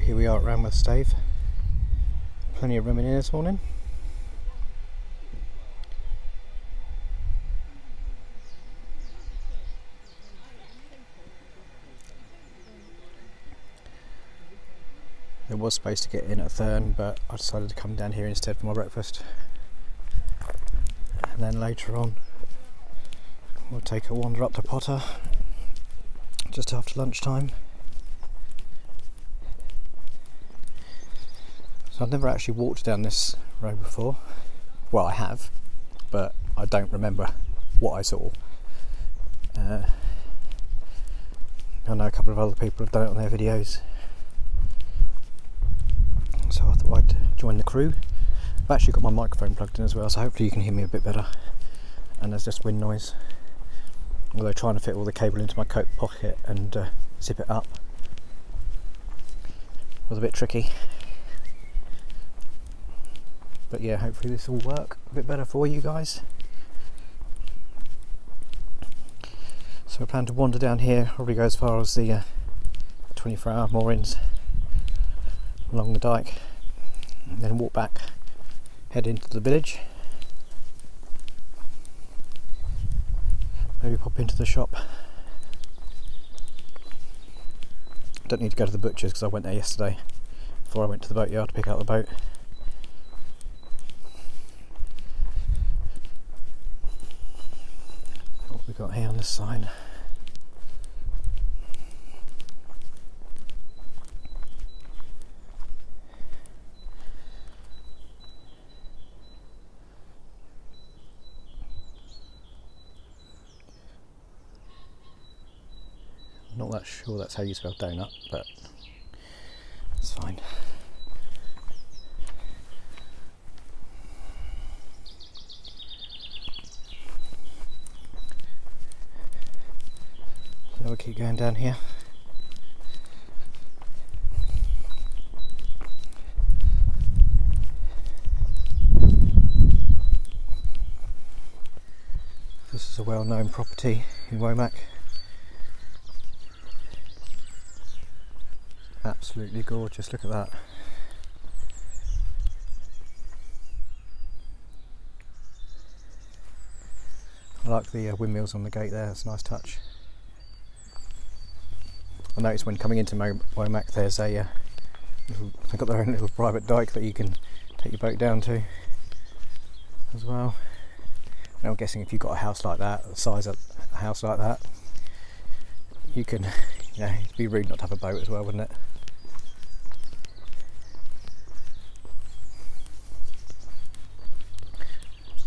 here we are at Ranworth Stave. Plenty of room in here this morning. There was space to get in at Thurn, but I decided to come down here instead for my breakfast. And then later on we'll take a wander up to Potter just after lunchtime. So I've never actually walked down this road before. Well, I have, but I don't remember what I saw. I know a couple of other people have done it on their videos, so I thought I'd join the crew. I've actually got my microphone plugged in as well, so hopefully you can hear me a bit better. And there's just wind noise, although trying to fit all the cable into my coat pocket and zip it up was a bit tricky. But yeah, hopefully this will work a bit better for you guys. So I plan to wander down here, probably go as far as the 24-hour moorings along the dike, and then walk back, head into the village, maybe pop into the shop. I don't need to go to the butcher's because I went there yesterday before I went to the boatyard to pick up the boat. What have we got here on this side? Not that sure that's how you spell donut, but it's fine. So we'll keep going down here. This is a well-known property in Womack. Absolutely gorgeous, look at that. I like the windmills on the gate there, that's a nice touch. I noticed when coming into Womack there's a they've got their own little private dike that you can take your boat down to as well. And I'm guessing if you've got a house like that, the size of a house like that, you can, yeah, it'd be rude not to have a boat as well, wouldn't it?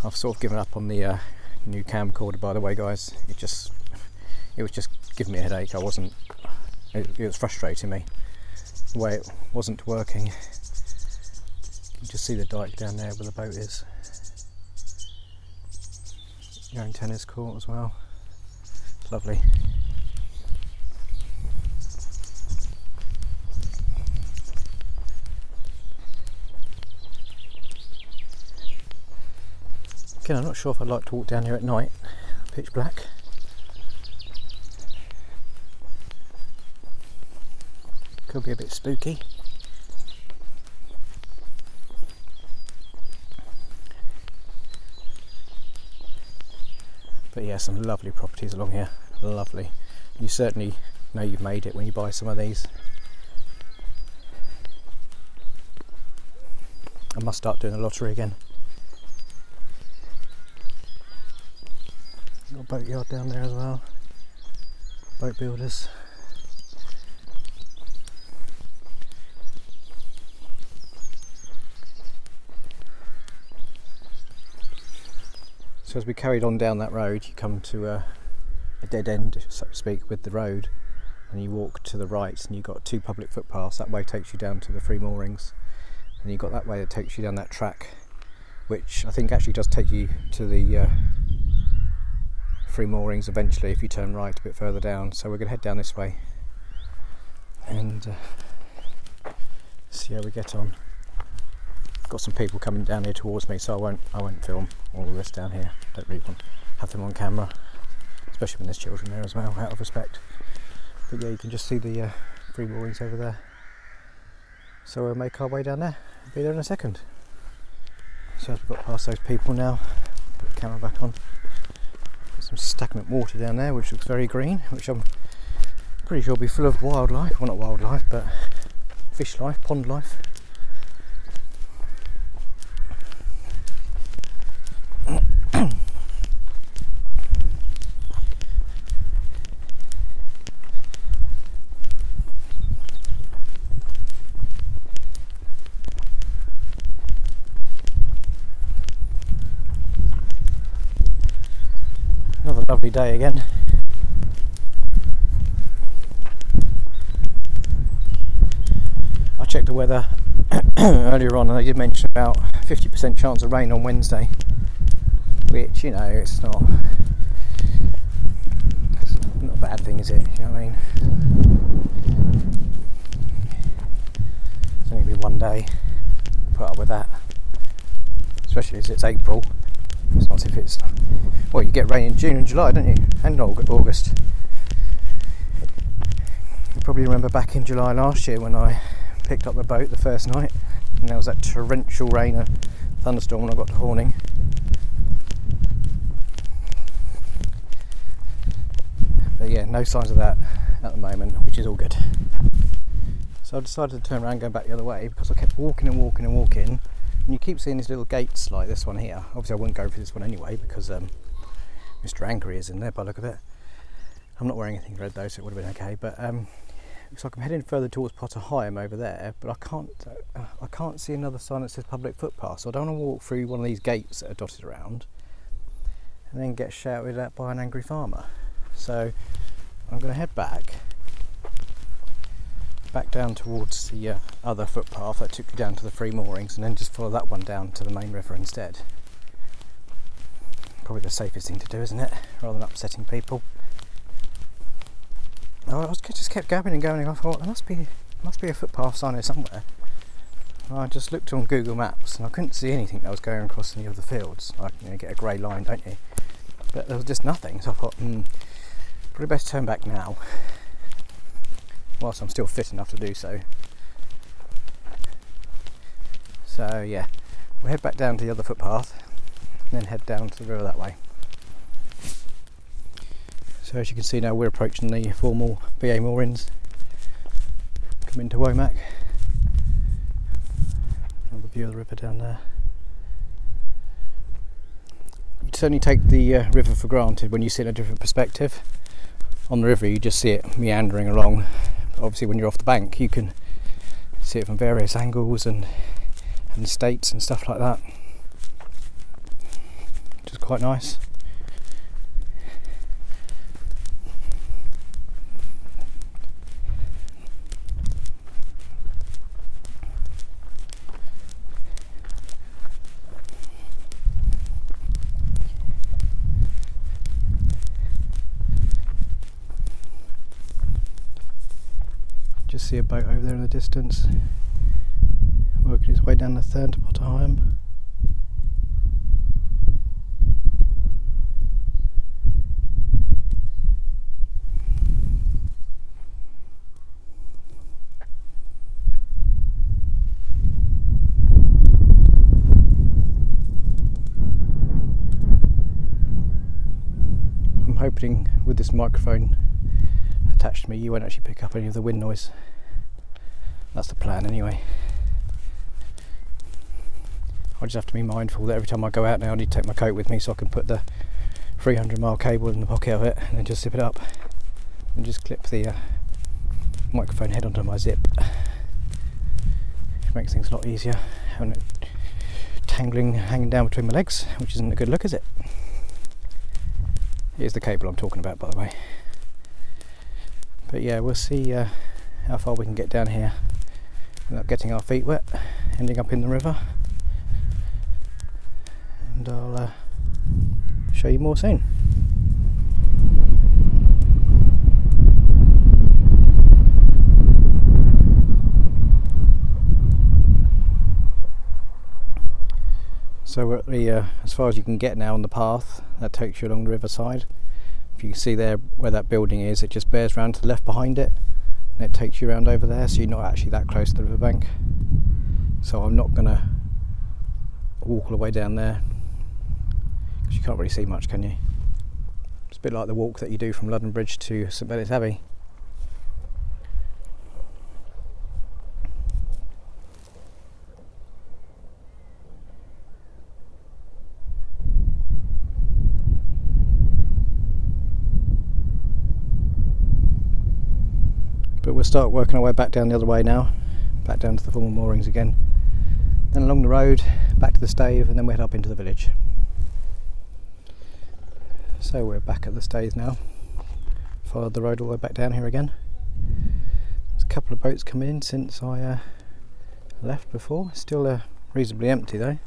I've sort of given up on the new camcorder, by the way, guys. It was just giving me a headache. It was frustrating me the way it wasn't working. You can just see the dike down there where the boat is. Young tennis court as well. It's lovely. Again, I'm not sure if I'd like to walk down here at night, pitch black. Could be a bit spooky. But yeah, some lovely properties along here, lovely. You certainly know you've made it when you buy some of these. I must start doing the lottery again. Got a boatyard down there as well, boat builders. So as we carried on down that road, you come to a dead end, so to speak, with the road, and you walk to the right and you've got 2 public footpaths. That way takes you down to the free moorings, and you've got that way that takes you down that track, which I think actually does take you to the free moorings eventually if you turn right a bit further down. So we're going to head down this way and see how we get on. Got some people coming down here towards me, so I won't film all of this down here. Don't really want to have them on camera, especially when there's children there as well, out of respect. But yeah, you can just see the free moorings over there. So we'll make our way down there. I'll be there in a second. So as we've got past those people now, put the camera back on. There's some stagnant water down there which looks very green, which I'm pretty sure will be full of wildlife. Well, not wildlife, but fish life, pond life. Another lovely day again. I checked the weather earlier on and they did mention about 50% chance of rain on Wednesday, which, you know, it's not a bad thing, is it? You know what I mean? It's only be one day. Put up with that, especially as it's April. It's not as if it's, well, you get rain in June and July, don't you? And August. You probably remember back in July last year when I picked up the boat the first night and there was that torrential rain and thunderstorm when I got to Horning. But yeah, no signs of that at the moment, which is all good. So I decided to turn around and go back the other way because I kept walking and walking and walking. And you keep seeing these little gates like this one here. Obviously I wouldn't go for this one anyway because Mr. Angry is in there by the look of it. I'm not wearing anything red though, so it would have been okay. But looks like I'm heading further towards Potter Heigham over there, but I can't see another sign that says public footpath. So I don't want to walk through one of these gates that are dotted around and then get shouted at by an angry farmer. So I'm going to head back down towards the other footpath that took you down to the free moorings, and then just follow that one down to the main river instead. Probably the safest thing to do, isn't it? Rather than upsetting people. Oh, I just kept going and going, and I thought there must be a footpath sign here somewhere. And I just looked on Google Maps and I couldn't see anything that was going across any of the fields. Like, you know, get a grey line, don't you? But there was just nothing, so I thought, probably best turn back now, whilst I'm still fit enough to do so. So yeah, we'll head back down to the other footpath and then head down to the river that way. So as you can see now, we're approaching the formal BA moorings. Come into Womack. Another view of the river down there. You certainly take the river for granted when you see it in a different perspective. On the river you just see it meandering along. Obviously when you're off the bank you can see it from various angles and states and stuff like that, which is quite nice. Just see a boat over there in the distance, working its way down the Thurn to Potter Heigham. I'm hoping with this microphone attached to me you won't actually pick up any of the wind noise. That's the plan anyway. I just have to be mindful that every time I go out now I need to take my coat with me so I can put the 300-mile cable in the pocket of it and then just zip it up and just clip the microphone head onto my zip. It makes things a lot easier having it hanging down between my legs, which isn't a good look, is it? Here's the cable I'm talking about, by the way. But yeah, we'll see how far we can get down here without getting our feet wet, ending up in the river. And I'll show you more soon. So we're at the as far as you can get now on the path that takes you along the riverside. If you can see there where that building is, it just bears round to the left behind it, and it takes you around over there, so you're not actually that close to the riverbank. So I'm not going to walk all the way down there, because you can't really see much, can you? It's a bit like the walk that you do from London Bridge to St Benet's Abbey. But we'll start working our way back down the other way now, back down to the former moorings again, then along the road, back to the stave, and then we head up into the village. So we're back at the stave now, followed the road all the way back down here again. There's a couple of boats coming in since I left before, still reasonably empty though,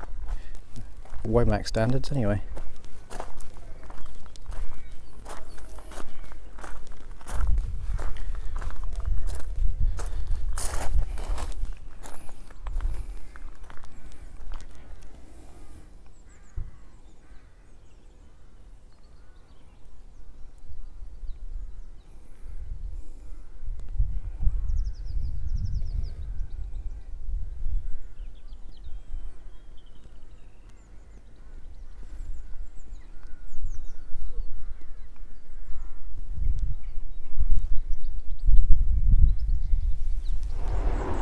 Womack standards anyway.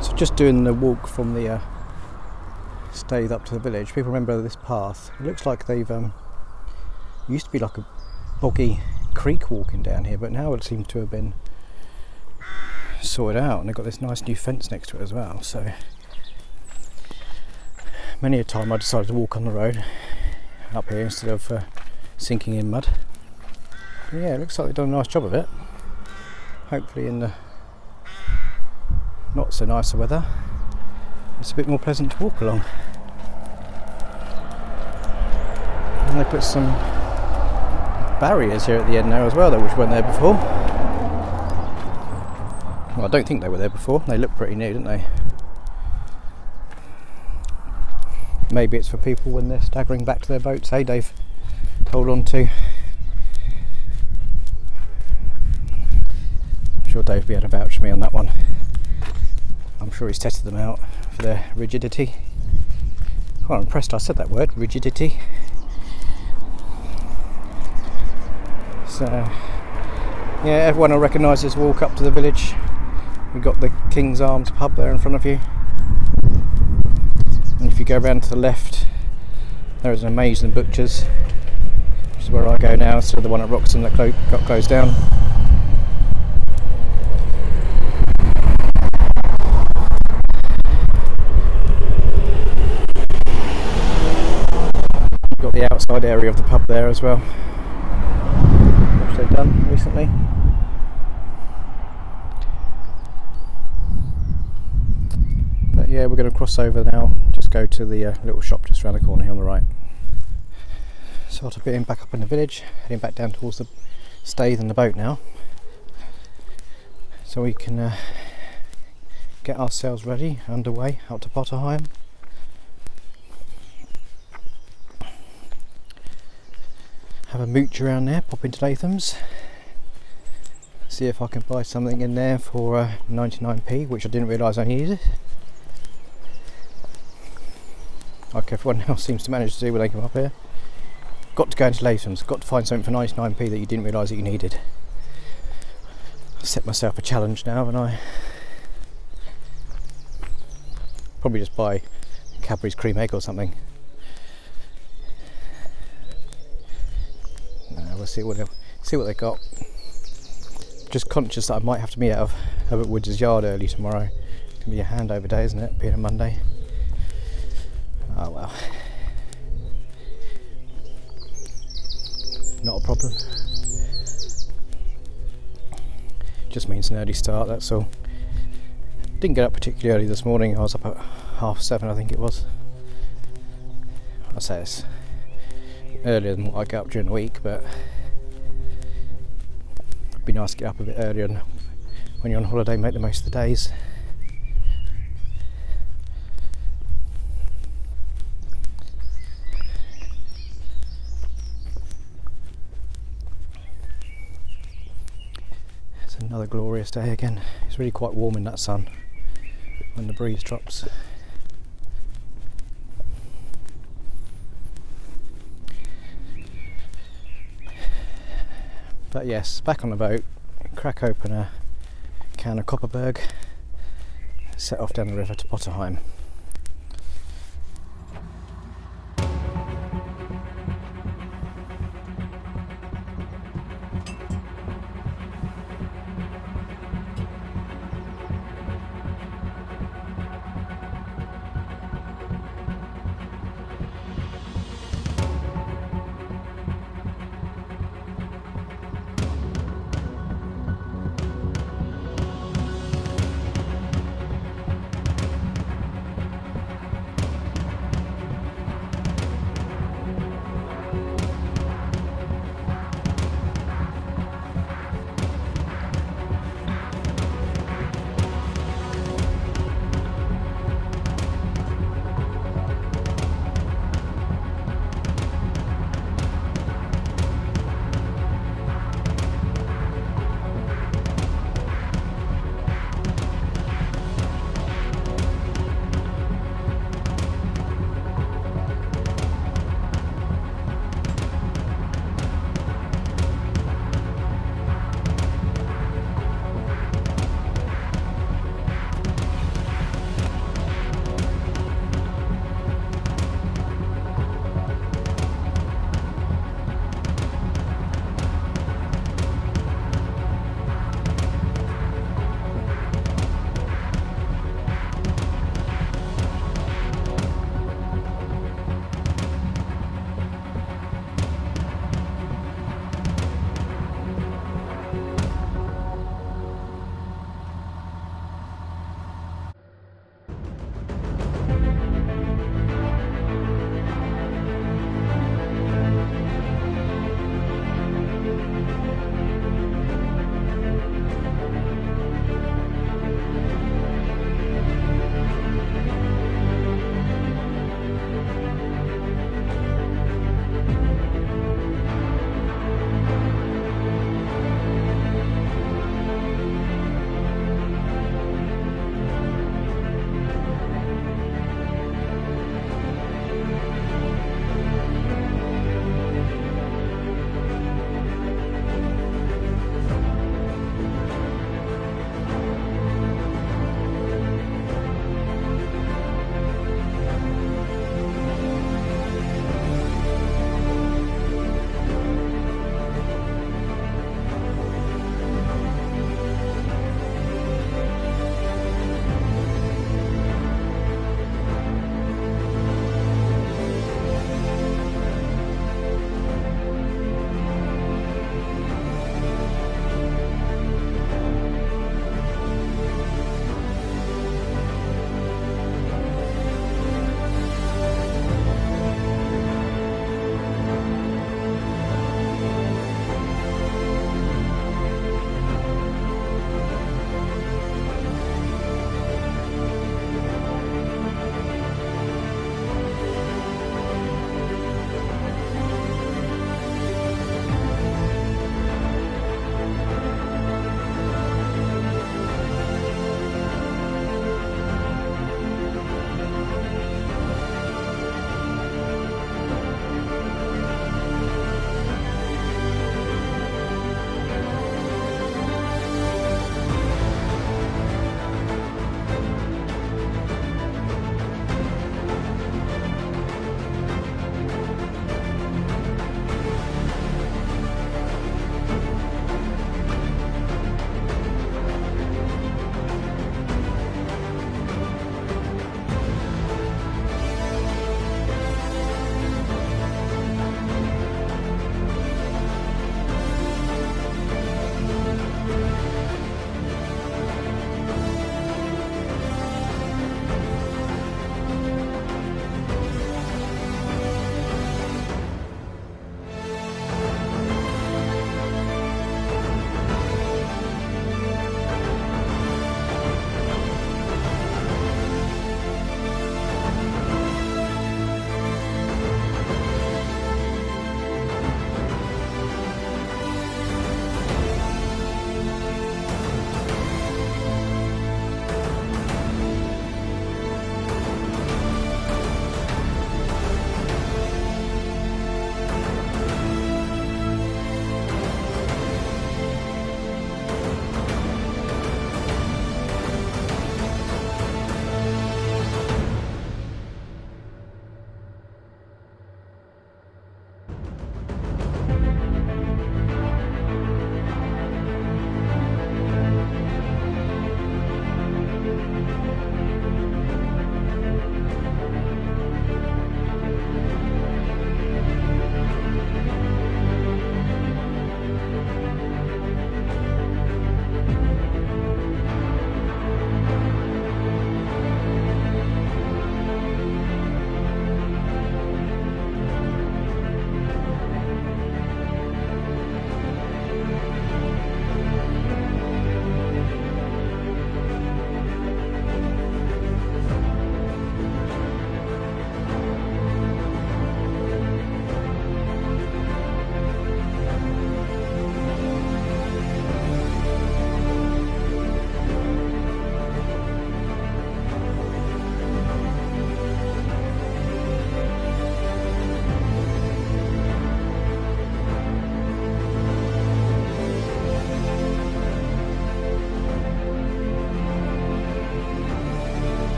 So just doing the walk from the stave up to the village, people remember this path. It looks like they've used to be like a boggy creek walking down here, but now it seems to have been sorted out, and they've got this nice new fence next to it as well. So many a time I decided to walk on the road up here instead of sinking in mud. But yeah, it looks like they've done a nice job of it. Hopefully in the not so nicer weather it's a bit more pleasant to walk along. And they put some barriers here at the end now as well, though, which weren't there before. Well, I don't think they were there before. They look pretty new, don't they? Maybe it's for people when they're staggering back to their boats. Hey Dave, hold on to. I'm sure Dave will be able to vouch for me on that one. I'm sure he's tested them out for their rigidity. Quite impressed I said that word, rigidity. So yeah, everyone will recognise this walk up to the village. We've got the King's Arms pub there in front of you, and if you go around to the left there is an amazing butcher's, which is where I go now instead of the one at Roxton that got closed down. Got the outside area of the pub there as well, which they've done recently. But yeah, we're going to cross over now, just go to the little shop just around the corner here on the right. So I'll be back up in the village, heading back down towards the stave and the boat now, so we can get ourselves ready, underway, out to Potter Heigham. Have a mooch around there, pop into Latham's, see if I can buy something in there for 99p, which I didn't realise I needed. Like everyone else seems to manage to do when they come up here. Got to go into Latham's, got to find something for 99p that you didn't realise that you needed. I set myself a challenge now, and I probably just buy Cadbury's cream egg or something. We'll see what they got. Just conscious that I might have to meet out of Herbert Woods' yard early tomorrow. It's going to be a handover day, isn't it, being a Monday? Oh well. Not a problem. Just means an early start, that's all. Didn't get up particularly early this morning. I was up at 7:30, I think it was. I say it's earlier than what I get up during the week, but it'd be nice to get up a bit earlier, and when you're on holiday make the most of the days. It's another glorious day again. It's really quite warm in that sun when the breeze drops. But yes, back on the boat, crack open a can of Copperberg, set off down the river to Potter Heigham.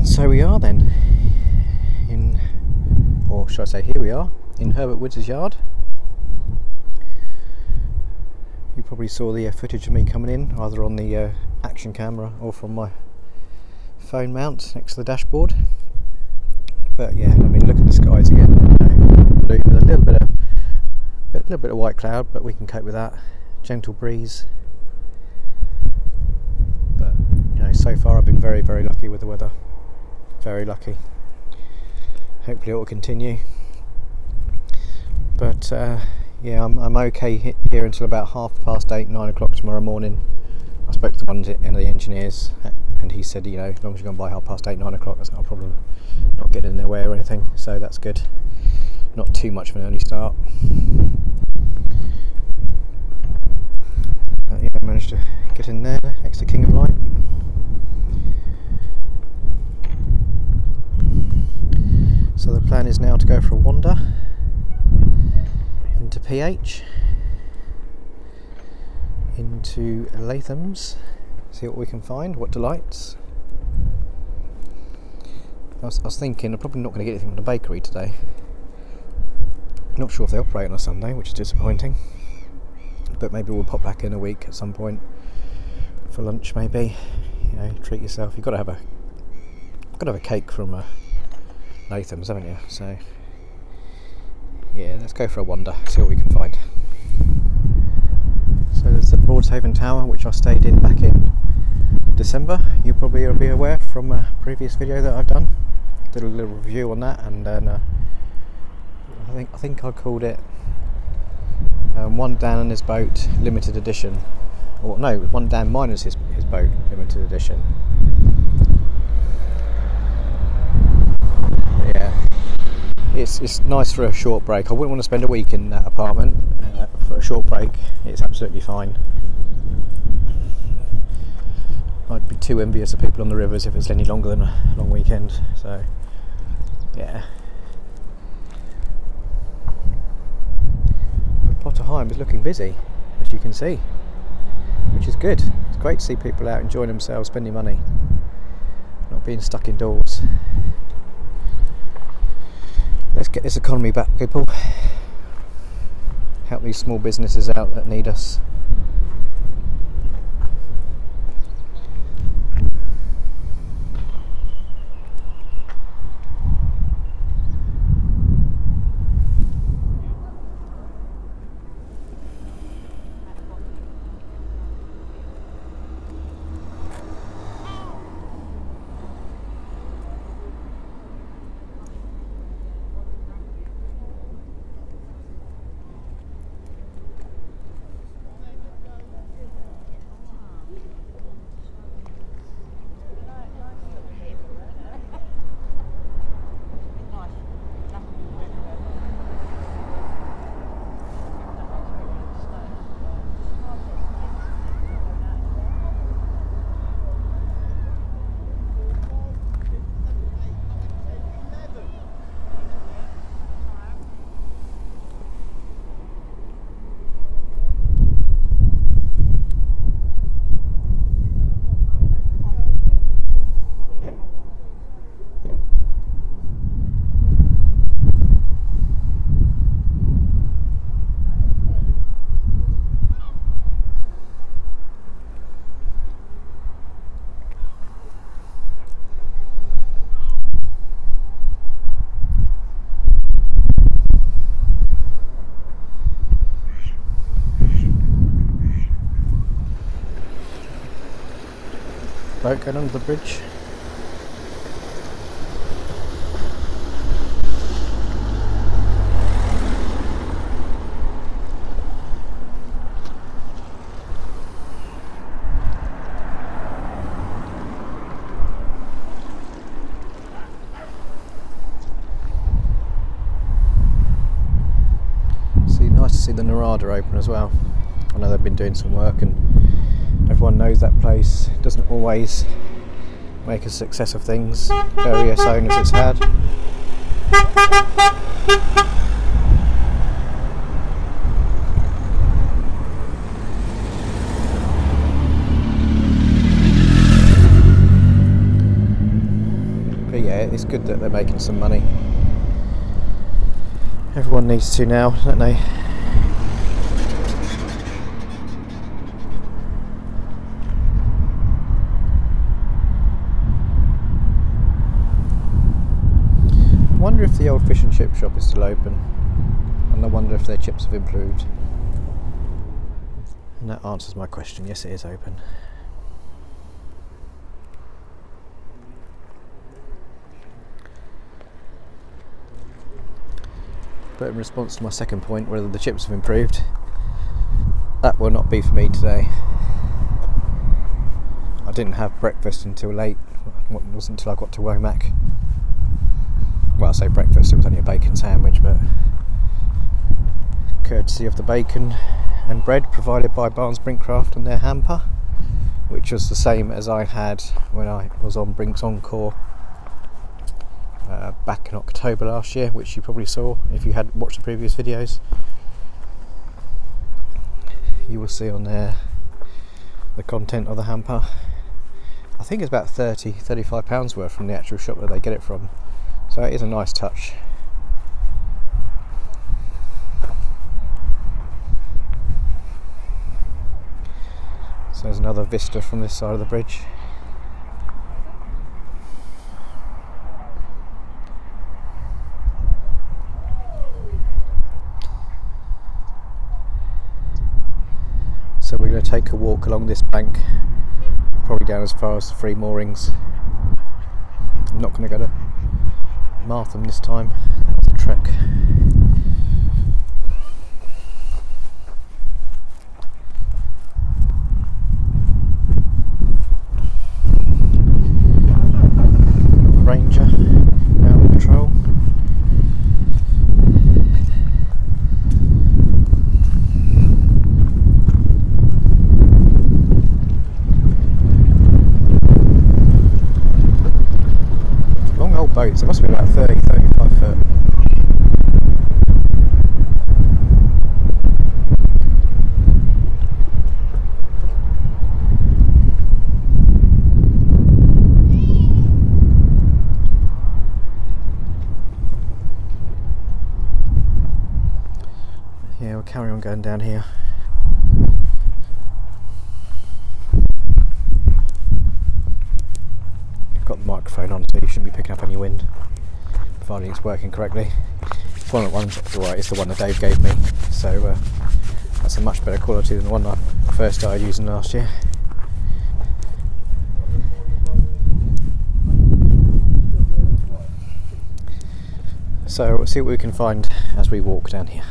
Fine, so we are then in, or should I say here we are, in Herbert Woods' yard. You probably saw the footage of me coming in, either on the action camera or from my phone mount next to the dashboard. But yeah, I mean, look at the skies again. Blue with a little bit of white cloud, but we can cope with that. Gentle breeze. But you know, so far I've been very, very lucky with the weather. Very lucky. Hopefully it will continue. But yeah, I'm okay here until about 8:30, 9 o'clock tomorrow morning. I spoke to one of the engineers, and he said, you know, as long as you're going by 8:30, 9 o'clock, that's not a problem. Not getting in their way or anything, so that's good. Not too much of an early start. Yeah, I managed to get in there next to King of Light. So the plan is now to go for a wander into PH, into Latham's, see what we can find, what delights. I was thinking I'm probably not going to get anything from the bakery today. Not sure if they operate on a Sunday, which is disappointing. But maybe we'll pop back in a week at some point for lunch. Maybe, you know, treat yourself. You've got to have a cake from Latham's, haven't you? So yeah, let's go for a wander, see what we can find. So there's the Broadshaven Tower, which I stayed in back in December. You probably will be aware from a previous video that I've done. Did a little review on that, and then I think I called it One Dan and His Boat Limited Edition, or no, One Dan minus his boat Limited Edition. Yeah, it's nice for a short break. I wouldn't want to spend a week in that apartment. For a short break, it's absolutely fine. I'd be too envious of people on the rivers if it's any longer than a long weekend. So yeah. Potter Heigham is looking busy, as you can see, which is good. It's great to see people out enjoying themselves, spending money, not being stuck indoors. Let's get this economy back, people. Help these small businesses out that need us. Boat going under the bridge. Nice to see the Narada open as well. I know they've been doing some work, and everyone knows that place doesn't always make a success of things. Various owners it's had. But yeah, it's good that they're making some money. Everyone needs to now, don't they? I wonder if the old fish and chip shop is still open, and I wonder if their chips have improved. And that answers my question. Yes, it is open. But in response to my second point, whether the chips have improved, that will not be for me today. I didn't have breakfast until late. It wasn't until I got to Womack. Well, I say breakfast, it was only a bacon sandwich, but courtesy of the bacon and bread provided by Barnes Brinkcraft and their hamper, which was the same as I had when I was on Brinks Encore back in October last year, which you probably saw if you had watched the previous videos. You will see on there the content of the hamper. I think it's about £35 worth from the actual shop that they get it from, so it is a nice touch. So there's another vista from this side of the bridge. So we're going to take a walk along this bank, probably down as far as the Free Moorings. I'm not going to go to Martham this time, that was a trek. Ranger out on patrol. Long old boats, it must be about 30-35 foot. Yeah, we'll carry on going down here. I've got the microphone on, so you shouldn't be picking up any wind, providing it's working correctly. It's one of the ones, well, it's the one that Dave gave me, so that's a much better quality than the one I first started using last year. So we'll see what we can find as we walk down here.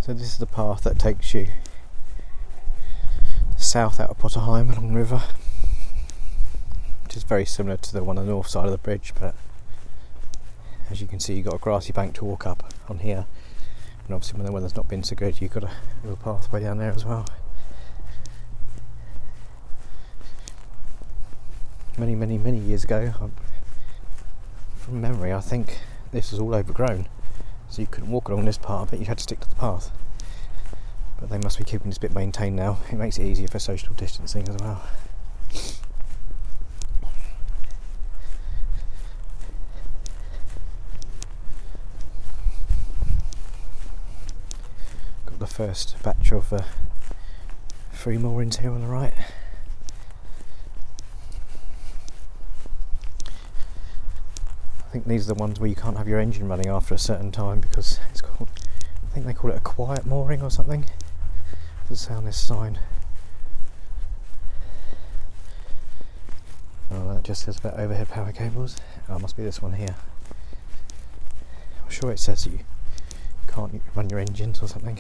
So this is the path that takes you south out of Potter Heigham along the river, which is very similar to the one on the north side of the bridge, but as you can see you've got a grassy bank to walk up on here, and obviously when the weather's not been so good you've got a little pathway down there as well. Many years ago, from memory, I think this was all overgrown, so you couldn't walk along this part, but you had to stick to the path. But they must be keeping this bit maintained now. It makes it easier for social distancing as well. Got the first batch of free moorings here on the right. I think these are the ones where you can't have your engine running after a certain time because it's called, I think they call it a quiet mooring or something. Doesn't say on this sign. Oh, that just says about overhead power cables. Oh, it must be this one here. I'm sure it says you can't run your engines or something.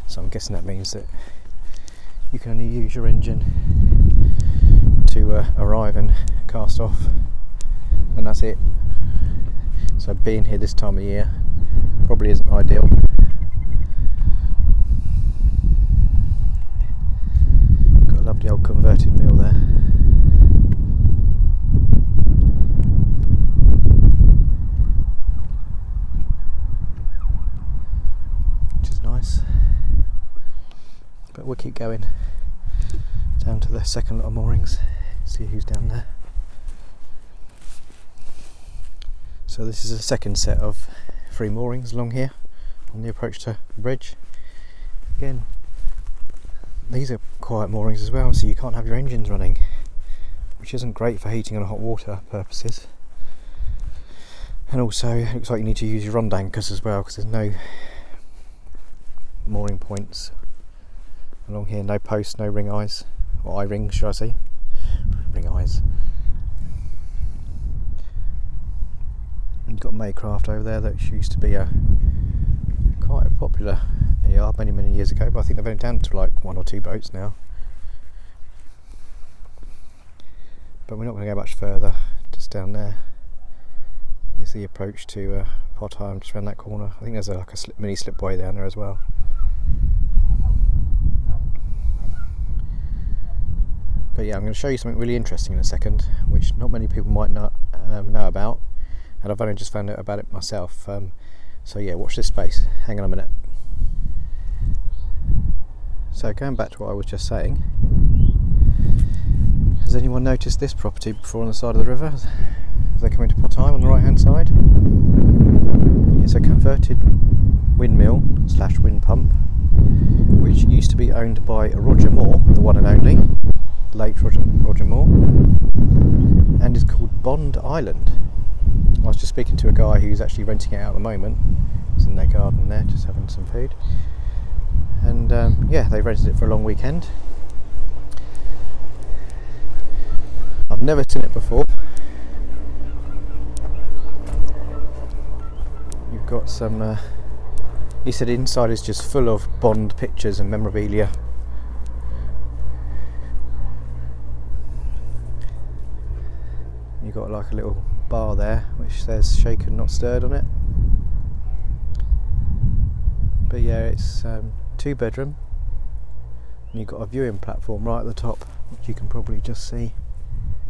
So I'm guessing that means that you can only use your engine to arrive and cast off, and that's it. So being here this time of year probably isn't ideal. Got a lovely old converted mill there. keep going down to the second lot of moorings, see who's down there. So this is the second set of 3 moorings along here on the approach to the bridge. Again, these are quiet moorings as well, so you can't have your engines running, which isn't great for heating and hot water purposes. And also it looks like you need to use your rond anchors as well, because there's no mooring points along here, no posts, no ring eyes, or eye rings should I say, ring eyes. You've got Maycraft over there that used to be quite a popular yard many years ago, but I think they've only down to like 1 or 2 boats now. But we're not going to go much further, just down there is the approach to Potter Heigham, just around that corner. I think there's like a mini slipway down there as well. But yeah, I'm going to show you something really interesting in a second, which not many people might not know about, and I've only just found out about it myself. So yeah, watch this space. Hang on a minute. So going back to what I was just saying, has anyone noticed this property before on the side of the river? As they come into Potter Heigham on the right hand side, it's a converted windmill / wind pump, which used to be owned by Roger Moore, the one and only, late Roger Moore, and is called Bond Island. I was just speaking to a guy who's actually renting it out at the moment. He's in their garden there, just having some food. And yeah, they rented it for a long weekend. I've never seen it before. You've got some, he said inside is just full of Bond pictures and memorabilia. You've got like a little bar there which says shaken not stirred on it. But yeah, it's 2-bedroom, and you've got a viewing platform right at the top, which you can probably just see,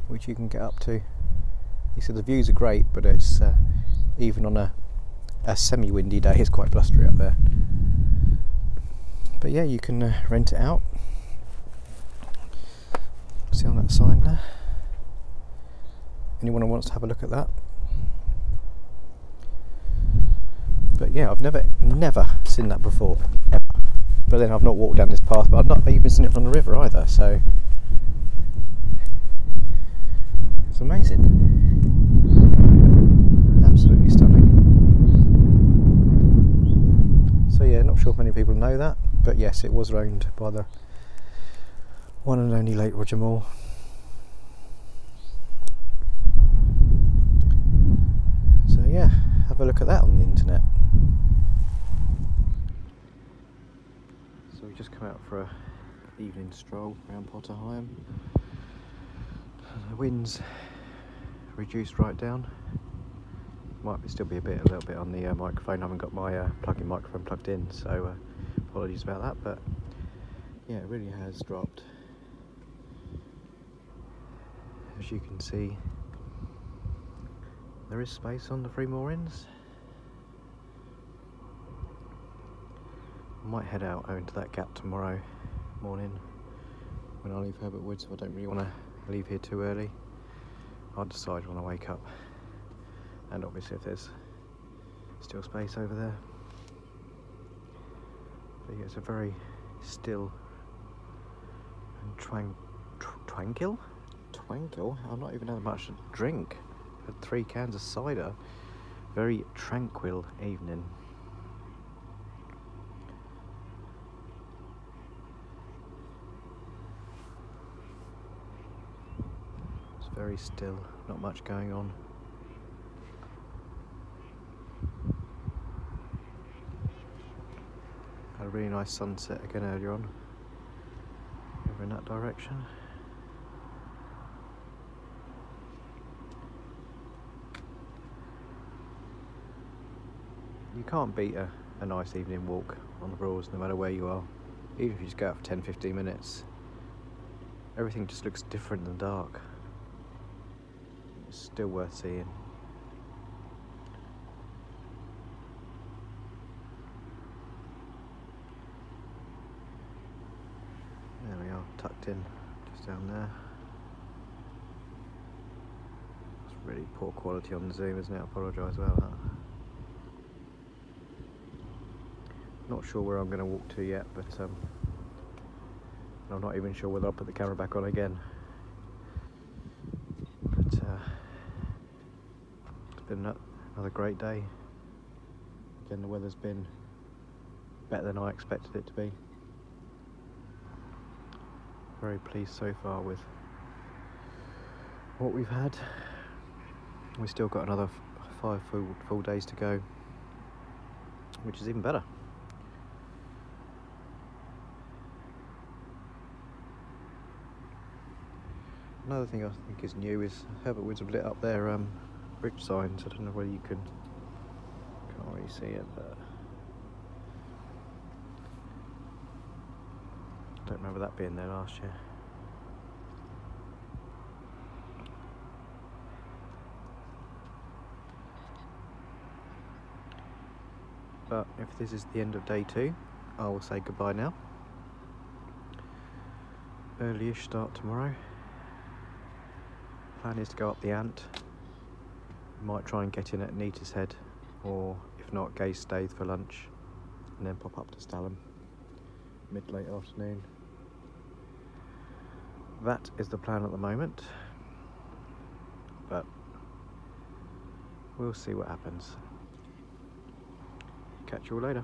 which you can get up to. He said the views are great, but it's even on a semi-windy day, it's quite blustery up there. But yeah, you can rent it out. See on that sign there? Anyone who wants to have a look at that. But yeah, I've never seen that before, ever. But then I've not walked down this path, but I've not even seen it from the river either, so it's amazing. Absolutely stunning. So yeah, not sure if many people know that, but yes, it was owned by the one and only late Roger Moore. So yeah, have a look at that on the internet. So we just come out for an evening stroll around Potter Heigham. The wind's reduced right down. Might still be a little bit on the microphone. I haven't got my plug-in microphone plugged in, so apologies about that. But yeah, it really has dropped. As you can see, there is space on the 3 moorings. I might head out into that gap tomorrow morning when I leave Herbert Wood, so I don't really want to leave here too early. I'll decide when I wake up, and obviously if there's still space over there. But yeah, it's a very still and tranquil. I've not even had much to drink. Had 3 cans of cider. Very tranquil evening. It's very still, not much going on. Had a really nice sunset again earlier on, over in that direction. You can't beat a nice evening walk on the Broads no matter where you are. Even if you just go out for 10-15 minutes, everything just looks different in the dark. It's still worth seeing. tucked in just down there. It's really poor quality on the zoom, isn't it? I apologise about that. Not sure where I'm going to walk to yet, but I'm not even sure whether I'll put the camera back on again. But it's been another great day. Again, the weather's been better than I expected it to be. Very pleased so far with what we've had. We've still got another 5 full days to go, which is even better. Another thing I think is new is Herbert Woods have lit up their bridge signs. I don't know whether you can't really see it, but I don't remember that being there last year. But if this is the end of day 2, I will say goodbye now. Early-ish start tomorrow. Plan is to go up the Ant. Might try and get in at Neater's Head, or if not, Gay Staithe for lunch, and then pop up to Stalham mid-late afternoon. That is the plan at the moment, but we'll see what happens. Catch you all later.